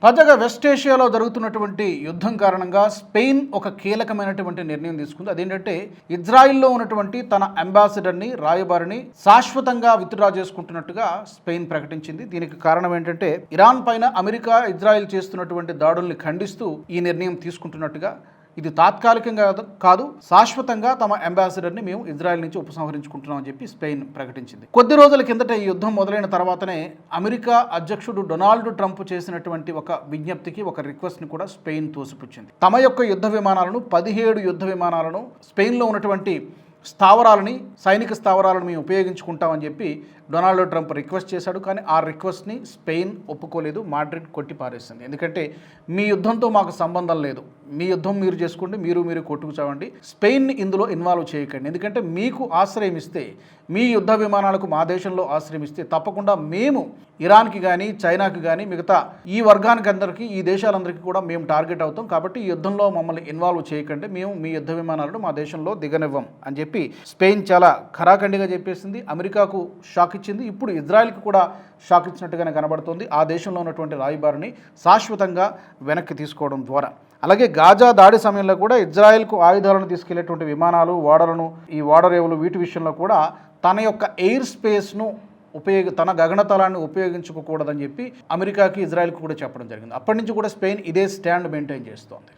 తాజాగా వెస్ట్ ఏషియాలో జరుగుతున్నటువంటి యుద్ధం కారణంగా స్పెయిన్ ఒక కీలకమైనటువంటి నిర్ణయం తీసుకుంది. అదేంటంటే ఇజ్రాయిల్లో ఉన్నటువంటి తన అంబాసిడర్ని, రాయబారిని శాశ్వతంగా విత్డ్రా చేసుకుంటున్నట్టుగా స్పెయిన్ ప్రకటించింది. దీనికి కారణం ఏంటంటే ఇరాన్ పైన అమెరికా, ఇజ్రాయిల్ చేస్తున్నటువంటి దాడుల్ని ఖండిస్తూ ఈ నిర్ణయం తీసుకుంటున్నట్టుగా, ఇది తాత్కాలికంగా కాదు, శాశ్వతంగా తమ అంబాసిడర్ని మేము ఇజ్రాయెల్ నుంచి ఉపసంహరించుకుంటున్నామని చెప్పి స్పెయిన్ ప్రకటించింది. కొద్ది రోజుల కిందట ఈ యుద్ధం మొదలైన తర్వాతనే అమెరికా అధ్యక్షుడు డొనాల్డ్ ట్రంప్ చేసినటువంటి ఒక విజ్ఞప్తికి, ఒక రిక్వెస్ట్ని కూడా స్పెయిన్ తోసిపుచ్చింది. తమ యొక్క యుద్ధ విమానాలను 17 యుద్ధ విమానాలను స్పెయిన్లో ఉన్నటువంటి స్థావరాలని, సైనిక స్థావరాలను మేము ఉపయోగించుకుంటామని చెప్పి డొనాల్డ్ ట్రంప్ రిక్వెస్ట్ చేశాడు. కానీ ఆ రిక్వెస్ట్ని స్పెయిన్ ఒప్పుకోలేదు, మాడ్రిడ్ కొట్టి పారేసింది. ఎందుకంటే మీ యుద్ధంతో మాకు సంబంధం లేదు, మీ యుద్ధం మీరు చేసుకోండి, మీరు కొట్టుకు చావండి, స్పెయిన్ని ఇందులో ఇన్వాల్వ్ చేయకండి. ఎందుకంటే మీకు ఆశ్రయం ఇస్తే, మీ యుద్ధ విమానాలకు మా దేశంలో ఆశ్రయం ఇస్తే తప్పకుండా మేము ఇరాన్కి కానీ, చైనాకి కానీ, మిగతా ఈ వర్గానికి అందరికీ, ఈ దేశాలందరికీ కూడా మేము టార్గెట్ అవుతాం. కాబట్టి ఈ యుద్ధంలో మమ్మల్ని ఇన్వాల్వ్ చేయకండి, మేము మీ యుద్ధ విమానాలను మా దేశంలో దిగనివ్వం అని చెప్పి స్పెయిన్ చాలా ఖరాఖండిగా చెప్పేసింది. అమెరికాకు షాక్ ఇచ్చింది. ఇప్పుడు ఇజ్రాయెల్కి కూడా షాక్ ఇచ్చినట్టుగానే కనబడుతోంది. ఆ దేశంలో ఉన్నటువంటి రాయబారిని శాశ్వతంగా వెనక్కి తీసుకోవడం ద్వారా. అలాగే గాజా దాడి సమయంలో కూడా ఇజ్రాయెల్కు ఆయుధాలను తీసుకెళ్లేటువంటి విమానాలు, ఓడలను, ఈ ఓడరేవులు, వీటి విషయంలో కూడా తన యొక్క ఎయిర్ స్పేస్ను తన గగనతలాన్ని ఉపయోగించుకోకూడదని చెప్పి అమెరికాకి, ఇజ్రాయెల్కి కూడా చెప్పడం జరిగింది. అప్పటి నుంచి కూడా స్పెయిన్ ఇదే స్టాండ్ మెయింటైన్ చేస్తోంది.